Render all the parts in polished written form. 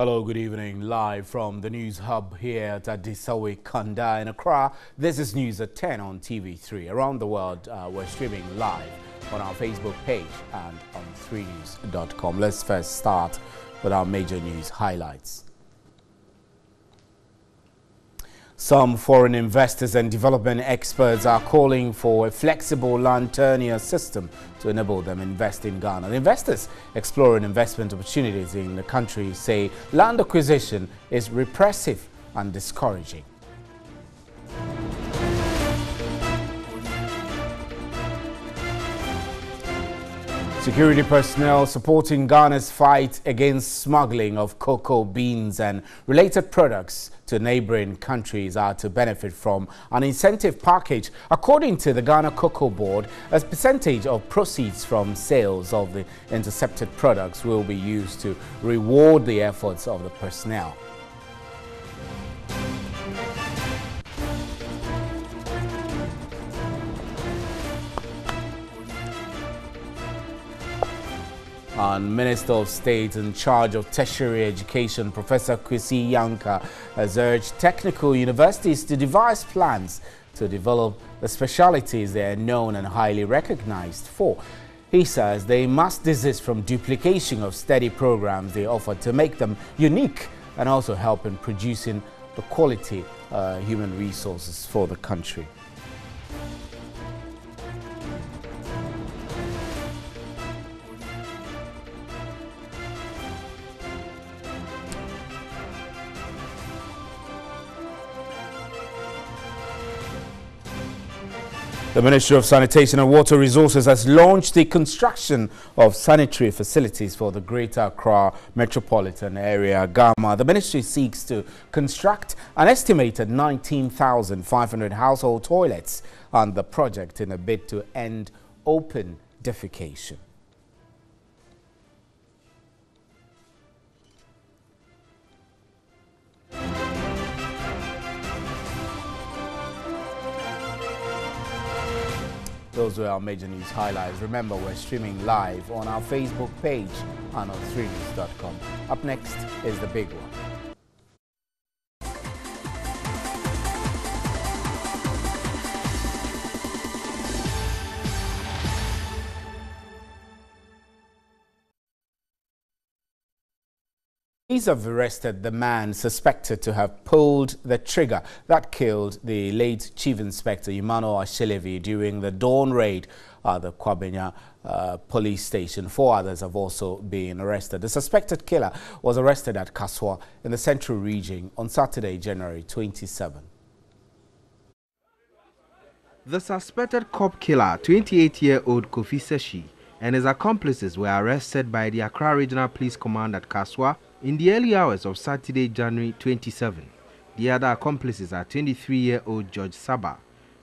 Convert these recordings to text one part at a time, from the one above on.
Hello, good evening. Live from the News Hub here at Adisawe Kanda in Accra. This is News at 10 on TV3. Around the world, we're streaming live on our Facebook page and on 3news.com. Let's first start with our major news highlights. Some foreign investors and development experts are calling for a flexible land tenure system to enable them invest in Ghana. The investors exploring investment opportunities in the country say land acquisition is repressive and discouraging. Security personnel supporting Ghana's fight against smuggling of cocoa beans and related products to neighboring countries are to benefit from an incentive package. According to the Ghana Cocoa Board, a percentage of proceeds from sales of the intercepted products will be used to reward the efforts of the personnel. And Minister of State in charge of tertiary education, Professor Kwesi Yankah, has urged technical universities to devise plans to develop the specialities they are known and highly recognized for. He says they must desist from duplication of study programs they offer to make them unique and also help in producing the quality human resources for the country. The Ministry of Sanitation and Water Resources has launched the construction of sanitary facilities for the Greater Accra metropolitan area, GAMA. The ministry seeks to construct an estimated 19,500 household toilets on the project in a bid to end open defecation. Those were our major news highlights. Remember, we're streaming live on our Facebook page and on 3news.com. Up next is the big one. Police have arrested the man suspected to have pulled the trigger that killed the late Chief Inspector Emmanuel Ashelevi during the dawn raid at the Kwabenya police station. 4 others have also been arrested. The suspected killer was arrested at Kaswa in the Central Region on Saturday, January 27. The suspected cop killer, 28-year-old Kofi Seshi, and his accomplices were arrested by the Accra Regional Police Command at Kaswa in the early hours of Saturday, January 27. The other accomplices are 23-year-old George Saba,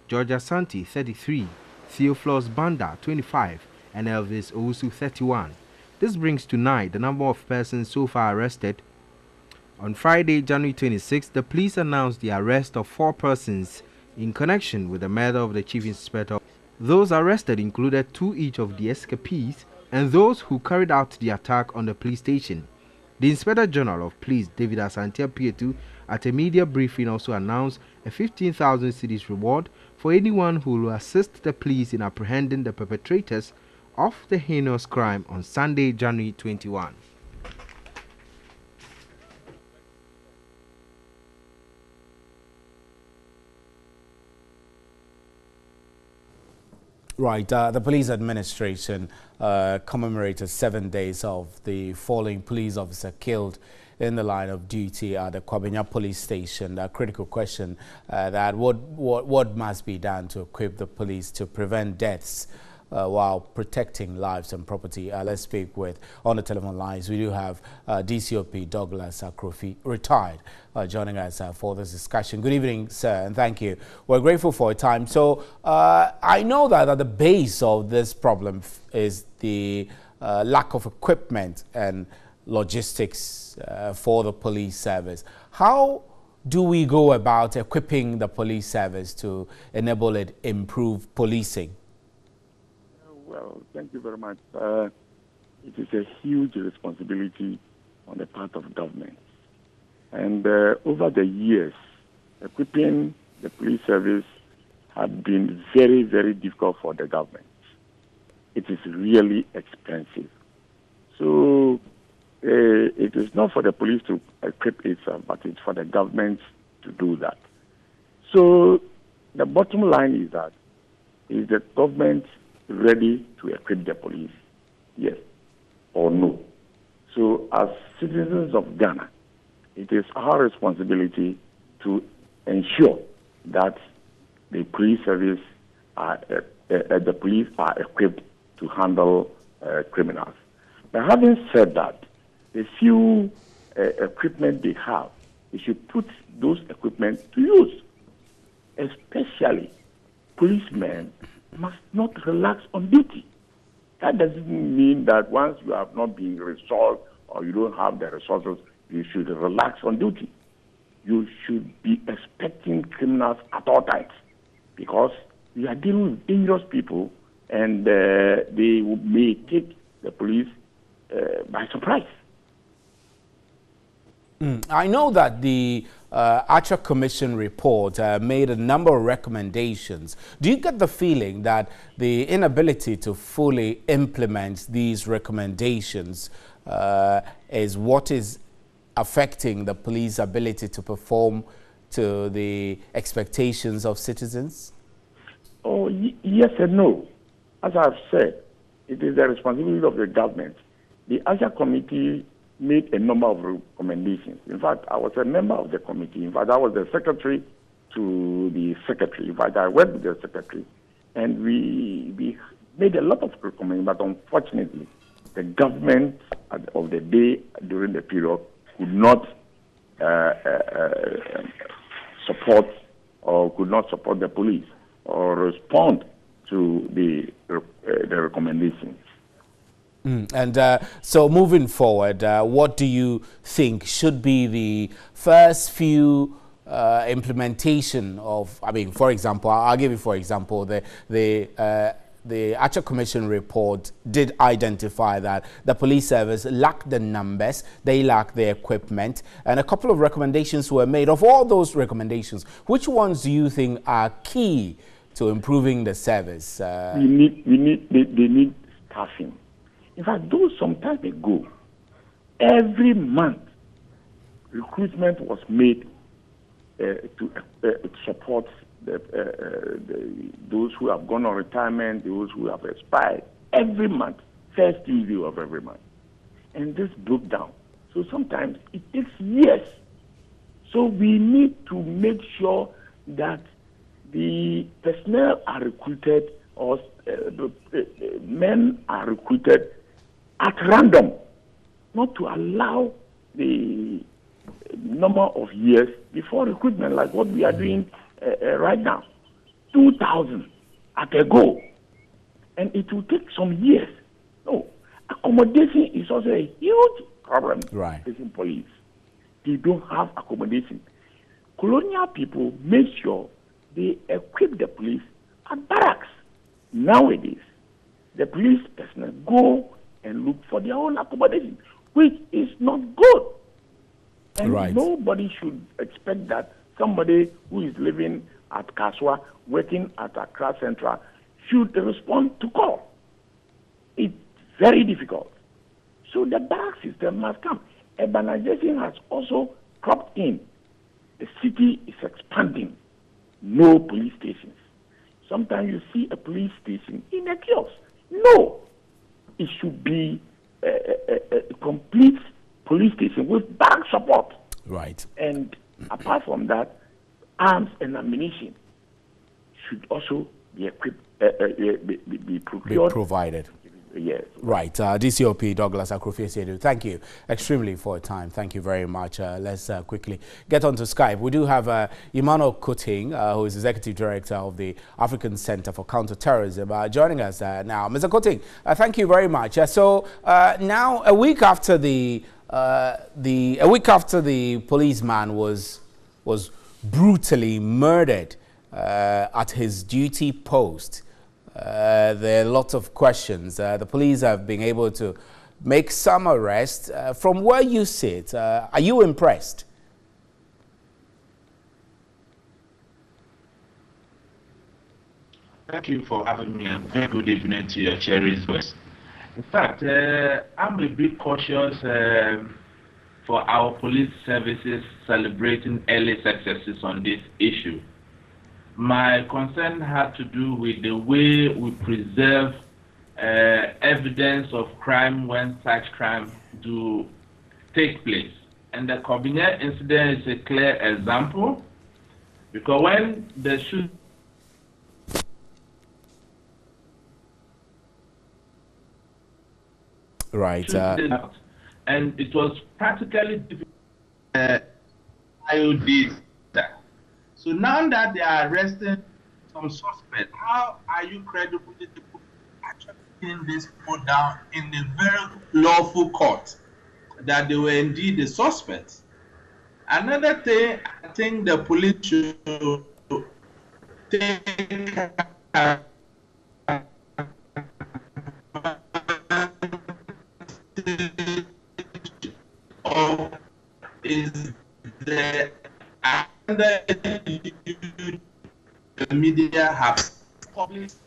George Asante, 33, Theophilus Banda, 25, and Elvis Owusu, 31. This brings to 9 the number of persons so far arrested. On Friday, January 26, the police announced the arrest of 4 persons in connection with the murder of the Chief Inspector. Those arrested included 2 each of the escapees and those who carried out the attack on the police station. The Inspector General of Police, David Asante Pietu, at a media briefing also announced a 15,000 cedis reward for anyone who will assist the police in apprehending the perpetrators of the heinous crime on Sunday, January 21. Right, the police administration commemorated 7 days of the fallen police officer killed in the line of duty at the Kwabenya police station. A critical question that what must be done to equip the police to prevent deaths while protecting lives and property. Let's speak with, on the telephone lines, we do have DCOP Douglas Akrofi, retired, joining us for this discussion. Good evening, sir, and thank you. We're grateful for your time. So I know that at the base of this problem is the lack of equipment and logistics for the police service. How do we go about equipping the police service to enable it improve policing? Well, thank you very much. It is a huge responsibility on the part of government. And over the years, equipping the police service had been very, very difficult for the government. It is really expensive. So it is not for the police to equip itself, but it's for the government to do that. So the bottom line is that, is the government ready to equip the police? Yes or no? So as citizens of Ghana, it is our responsibility to ensure that the police service the police are equipped to handle criminals. But having said that, the few equipment they have, they should put those equipment to use. Especially, policemen must not relax on duty. That doesn't mean that once you have not been resolved or you don't have the resources, you should relax on duty. You should be expecting criminals at all times, because we are dealing with dangerous people, and they may take the police by surprise. I know that the Archer Commission report made a number of recommendations. Do you get the feeling that the inability to fully implement these recommendations is what is affecting the police ability to perform to the expectations of citizens? Oh, yes and no. As I've said, it is the responsibility of the government. The Archer Committee made a number of recommendations. In fact, I was a member of the committee. In fact, I was the secretary to the secretary. In fact, I worked with the secretary. And we made a lot of recommendations, but unfortunately, the government of the day during the period could not support the police or respond to the recommendations. And so moving forward, what do you think should be the first few implementation of, I mean, for example, I'll give you, for example, the Archer Commission report did identify that the police service lacked the numbers, they lacked the equipment, and a couple of recommendations were made. Of all those recommendations, which ones do you think are key to improving the service? They need staffing. In fact, though some time ago, every month, recruitment was made to support those who have gone on retirement, those who have expired, every month, first Tuesday of every month. And this broke down. So sometimes it takes years. So we need to make sure that the personnel are recruited, or men are recruited at random, not to allow the number of years before recruitment, like what we are doing right now. 2,000 at a go. And it will take some years. No, accommodation is also a huge problem facing police. They don't have accommodation. Colonial people make sure they equip the police at barracks. Nowadays, the police personnel go and look for their own accommodation, which is not good. And nobody should expect that somebody who is living at Kasoa, working at Accra Central, should respond to call. It's very difficult. So the barrack system must come. Urbanization has also cropped in. The city is expanding. No police stations. Sometimes you see a police station in a kiosk. No. It should be a complete police station with bank support. Right. And apart from that, arms and ammunition should also be equipped, be procured. Be provided. Yes. Right. DCOP Douglas Akrofie-Asiedu, thank you extremely for your time. Thank you very much. Let's quickly get onto Skype. We do have Emmanuel Kuting, who is Executive Director of the African Center for Counterterrorism, joining us now. Mr. Kuting, thank you very much. So now, a week after the policeman was brutally murdered at his duty post, there are lots of questions. The police have been able to make some arrests. From where you sit, are you impressed? Thank you for having me, and very good evening to your cherished guests. In fact, I'm a bit cautious for our police services celebrating early successes on this issue. My concern had to do with the way we preserve evidence of crime when such crime do take place. And the Kobinya incident is a clear example, because when the shooting and it was practically IOD. So now that they are arresting some suspects, how are you credible that the police actually putting this people down in a very lawful court that they were indeed the suspects? Another thing I think the police should take is the media have published.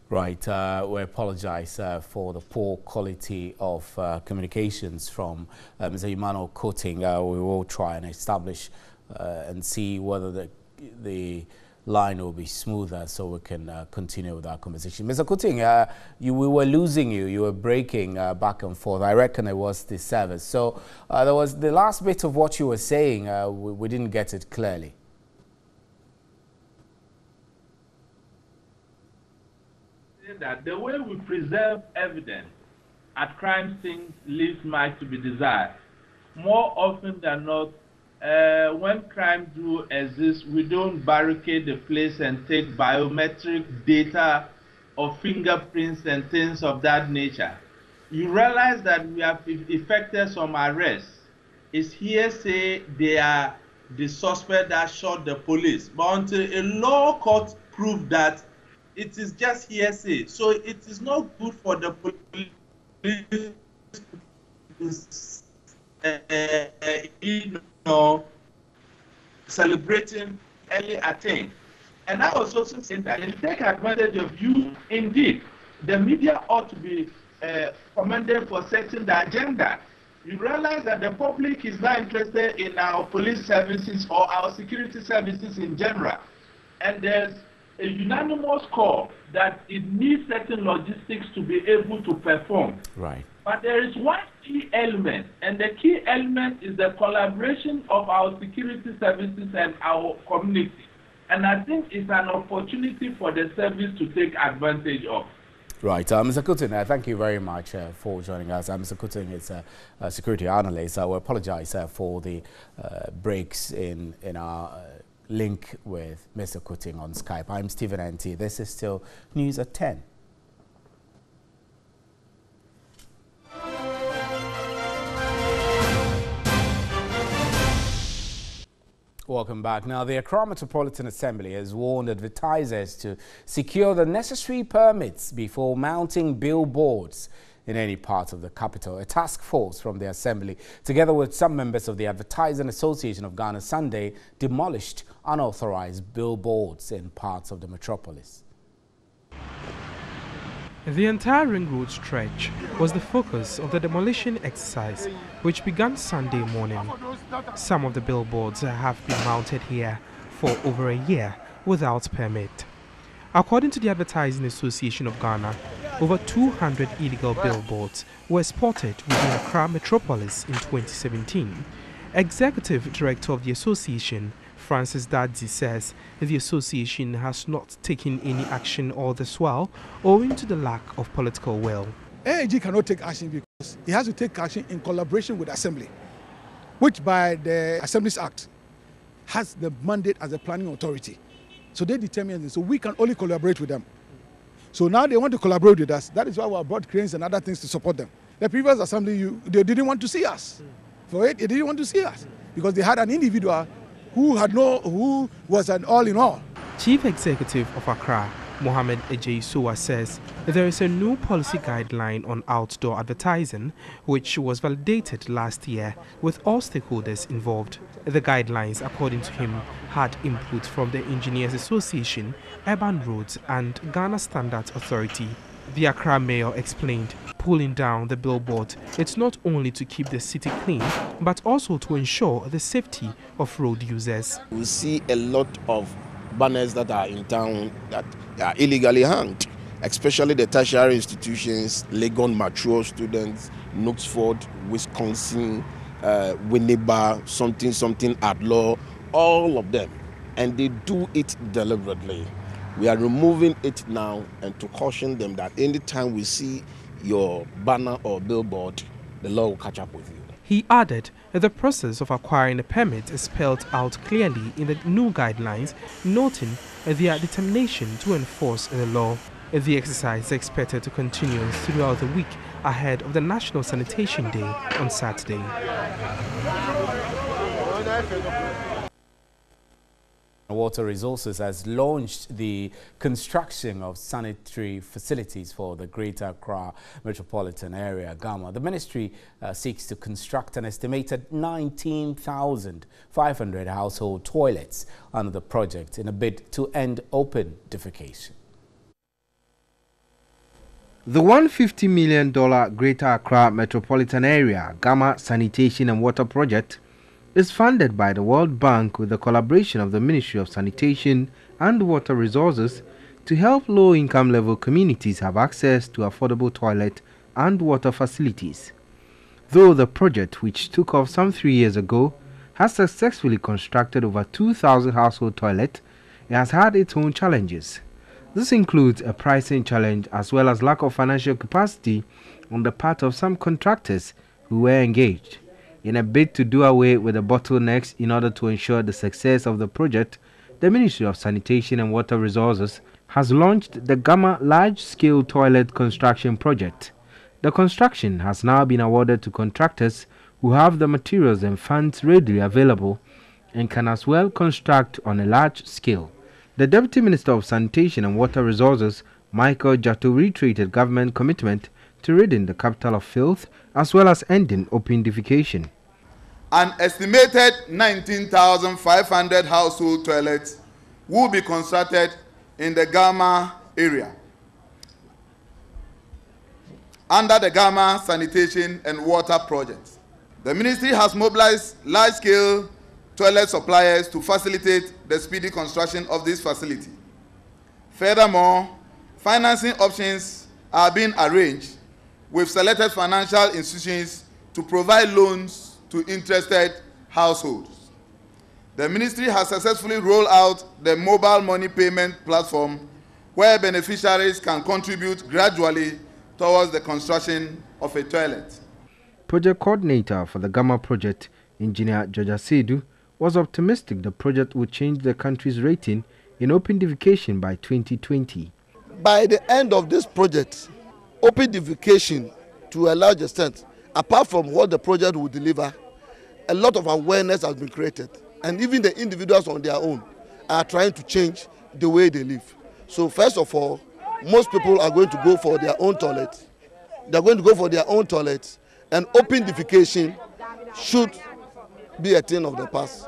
Right, we apologize for the poor quality of communications from Mr. Emmanuel Coting. We will try and establish and see whether the line will be smoother so we can continue with our conversation. Mr. Coting, we were losing you. You were breaking back and forth. I reckon it was the service. So there was the last bit of what you were saying. We didn't get it clearly. That the way we preserve evidence at crime scenes leaves much to be desired. More often than not, when crime do exist, we don't barricade the place and take biometric data or fingerprints and things of that nature. You realize that we have effected some arrests. It's hearsay they are the suspect that shot the police, but until a law court proved that it is just hearsay, so it is not good for the police celebrating early attain. And I was also saying that they take advantage of you. Indeed, the media ought to be commended for setting the agenda. You realize that the public is not interested in our police services or our security services in general, and there's a unanimous call that it needs certain logistics to be able to perform. Right. But there is one key element, and the key element is the collaboration of our security services and our community. And I think it's an opportunity for the service to take advantage of. Right. Mr. Coting, thank you very much for joining us. Mr. Coting is a security analyst. I will apologize for the breaks in our link with Mr. Coting on Skype. I'm Stephen N.T. This is still News at 10. Welcome back. Now, the Accra Metropolitan Assembly has warned advertisers to secure the necessary permits before mounting billboards in any part of the capital. A task force from the Assembly, together with some members of the Advertising Association of Ghana, Sunday demolished unauthorized billboards in parts of the metropolis. The entire Ring Road stretch was the focus of the demolition exercise, which began Sunday morning. Some of the billboards have been mounted here for over a year without permit. According to the Advertising Association of Ghana, over 200 illegal billboards were spotted within Accra metropolis in 2017. Executive Director of the association, Francis Dadzi, says the association has not taken any action all this while owing to the lack of political will. AAG cannot take action because it has to take action in collaboration with the Assembly, which by the Assemblies Act has the mandate as a planning authority. So they determine this. So we can only collaborate with them. So now they want to collaborate with us. That is why we have brought cranes and other things to support them. The previous Assembly, they didn't want to see us. For it, they didn't want to see us because they had an individual who was an all-in-all. Chief Executive of Accra, Mohammed Ejei-Suwa says there is a new policy guideline on outdoor advertising which was validated last year with all stakeholders involved. The guidelines, according to him, had input from the Engineers Association, Urban Roads and Ghana Standards Authority. The Accra mayor explained pulling down the billboard, it's not only to keep the city clean, but also to ensure the safety of road users. We see a lot of banners that are in town that are illegally hanged, especially the tertiary institutions, Legon mature students, Knoxford, Wisconsin, Winneba, something at law, all of them. And they do it deliberately. We are removing it now and to caution them that anytime we see your banner or billboard, the law will catch up with you. He added that the process of acquiring a permit is spelled out clearly in the new guidelines, noting their determination to enforce the law. The exercise is expected to continue throughout the week ahead of the National Sanitation Day on Saturday. Water Resources has launched the construction of sanitary facilities for the Greater Accra metropolitan area, GAMA. The ministry seeks to construct an estimated 19,500 household toilets under the project in a bid to end open defecation. The $150 million Greater Accra metropolitan area GAMA Sanitation and Water Project is funded by the World Bank with the collaboration of the Ministry of Sanitation and Water Resources to help low-income level communities have access to affordable toilet and water facilities. Though the project, which took off some 3 years ago, has successfully constructed over 2,000 household toilets, it has had its own challenges. This includes a pricing challenge as well as lack of financial capacity on the part of some contractors who were engaged. In a bid to do away with the bottlenecks in order to ensure the success of the project, the Ministry of Sanitation and Water Resources has launched the GAMA Large-Scale Toilet Construction Project. The construction has now been awarded to contractors who have the materials and funds readily available and can as well construct on a large scale. The Deputy Minister of Sanitation and Water Resources, Michael Jatto, reiterated government commitment to ridding the capital of filth as well as ending open defecation. An estimated 19,500 household toilets will be constructed in the GAMA area under the GAMA Sanitation and Water Project. The ministry has mobilized large-scale toilet suppliers to facilitate the speedy construction of this facility. Furthermore, financing options are being arranged with selected financial institutions to provide loans to interested households. The ministry has successfully rolled out the mobile money payment platform where beneficiaries can contribute gradually towards the construction of a toilet. Project coordinator for the GAMA project, Engineer Georgia Sedu, was optimistic the project would change the country's rating in open defecation by 2020. By the end of this project, open defecation to a large extent, apart from what the project will deliver, a lot of awareness has been created. And even the individuals on their own are trying to change the way they live. So first of all, most people are going to go for their own toilets. They're going to go for their own toilets, and open defecation should be a thing of the past.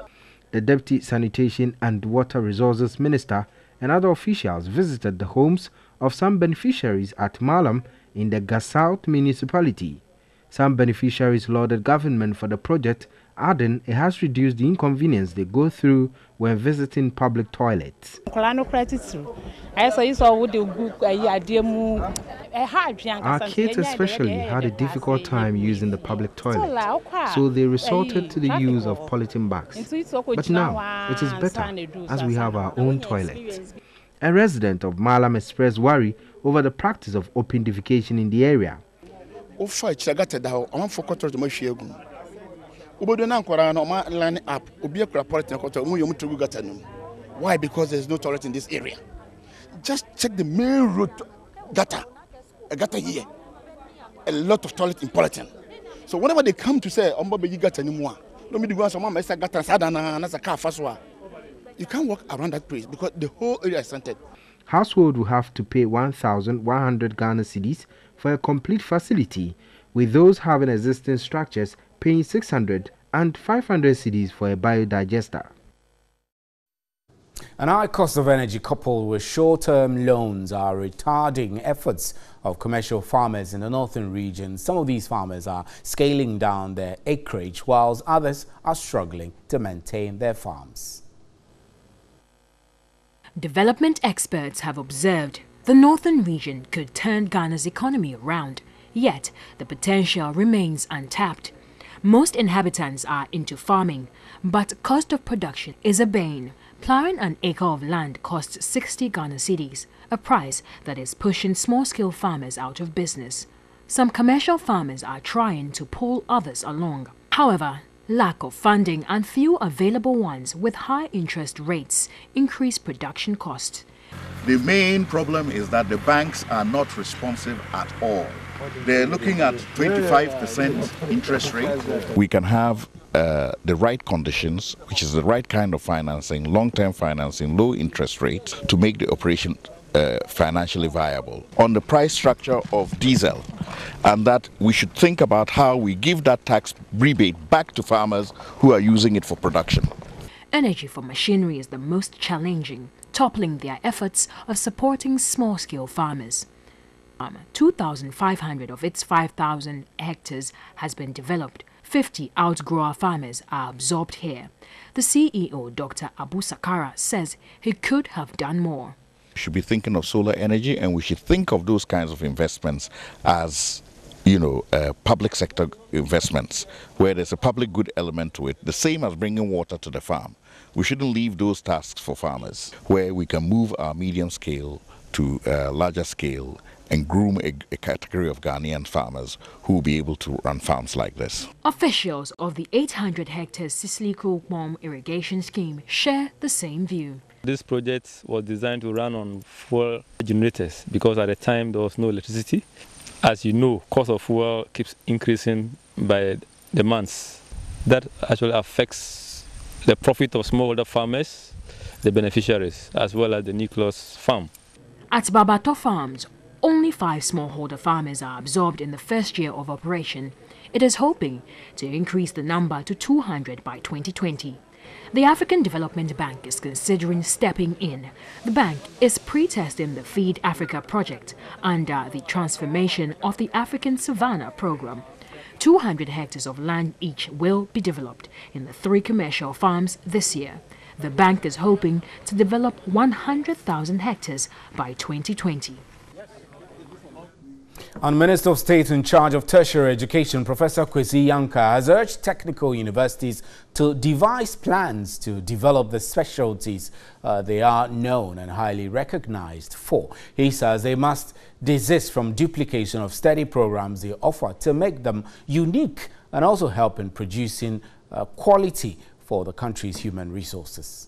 The Deputy Sanitation and Water Resources Minister and other officials visited the homes of some beneficiaries at Malam in the Gassouth municipality. Some beneficiaries lauded government for the project, adding it has reduced the inconvenience they go through when visiting public toilets. Our kids especially had a difficult time using the public toilet, so they resorted to the use of polythene bags. But now it is better as we have our own toilet. A resident of Malam expressed worry over the practice of open defecation in the area. Why? Because there's no toilet in this area. Just check the main road gutter. A gutter here. A lot of toilet in Politan. So whenever they come to say, you can't walk around that place because the whole area is scented. household will have to pay 1,100 Ghana cedis for a complete facility, with those having existing structures paying 600 and 500 cedis for a biodigester. An high cost of energy coupled with short-term loans are retarding efforts of commercial farmers in the northern region. Some of these farmers are scaling down their acreage, whilst others are struggling to maintain their farms. Development experts have observed the northern region could turn Ghana's economy around, yet the potential remains untapped. Most inhabitants are into farming, but cost of production is a bane. Plowing an acre of land costs 60 Ghana cedis, a price that is pushing small-scale farmers out of business. Some commercial farmers are trying to pull others along. However, lack of funding and few available ones with high interest rates increase production costs. The main problem is that the banks are not responsive at all. They're looking at 25% interest rate. We can have the right conditions, which is the right kind of financing, long-term financing, low interest rate, to make the operation financially viable. On the price structure of diesel, and that we should think about how we give that tax rebate back to farmers who are using it for production. Energy for machinery is the most challenging, toppling their efforts of supporting small-scale farmers. 2,500 of its 5,000 hectares has been developed. 50 outgrower farmers are absorbed here. The CEO, Dr. Abu Sakara, says he could have done more. We should be thinking of solar energy, and we should think of those kinds of investments as, public sector investments, where there's a public good element to it, the same as bringing water to the farm. We shouldn't leave those tasks for farmers, where we can move our medium scale to larger scale and groom a category of Ghanaian farmers who will be able to run farms like this. Officials of the 800 hectares Sisliko Mom irrigation scheme share the same view. This project was designed to run on fuel generators because at the time there was no electricity. As you know, cost of fuel keeps increasing by the months. That actually affects the profit of smallholder farmers, the beneficiaries, as well as the nucleus farm. At Babato Farms, only 5 smallholder farmers are absorbed in the first year of operation. It is hoping to increase the number to 200 by 2020. The African Development Bank is considering stepping in. The bank is pre-testing the Feed Africa project under the transformation of the African Savannah program. 200 hectares of land each will be developed in the 3 commercial farms this year. The bank is hoping to develop 100,000 hectares by 2020. And Minister of State in charge of tertiary education, Professor Kwesi Yankah, has urged technical universities to devise plans to develop the specialties they are known and highly recognized for. He says they must desist from duplication of study programs they offer to make them unique and also help in producing quality for the country's human resources.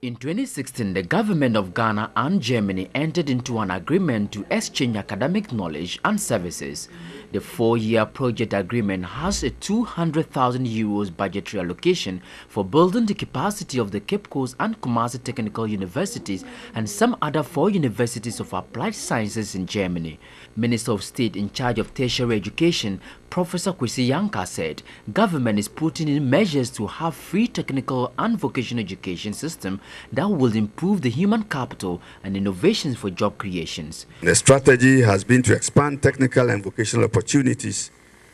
In 2016, the government of Ghana and Germany entered into an agreement to exchange academic knowledge and services. The 4-year project agreement has a 200,000 euros budgetary allocation for building the capacity of the Cape Coast and Kumasi Technical Universities and some other 4 universities of applied sciences in Germany. Minister of State in charge of tertiary education, Professor Kwesi Yankah, said government is putting in measures to have free technical and vocational education system that will improve the human capital and innovations for job creations. The strategy has been to expand technical and vocational opportunities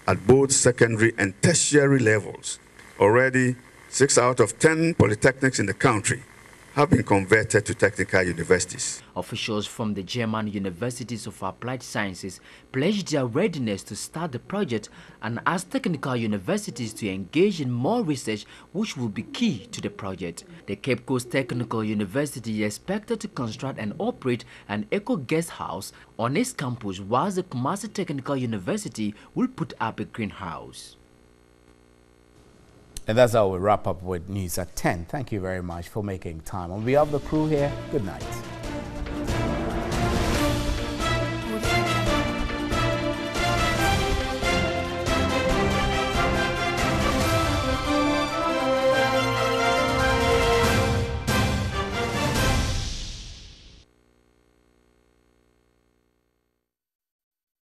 at both secondary and tertiary levels. Already, 6 out of 10 polytechnics in the country have been converted to technical universities. Officials from the German universities of applied sciences pledged their readiness to start the project and asked technical universities to engage in more research, which will be key to the project. The Cape Coast Technical University is expected to construct and operate an eco-guest house on its campus, whilst the Kumasi Technical University will put up a greenhouse. And that's how we wrap up with news at 10. Thank you very much for making time. On behalf of the crew here, good night.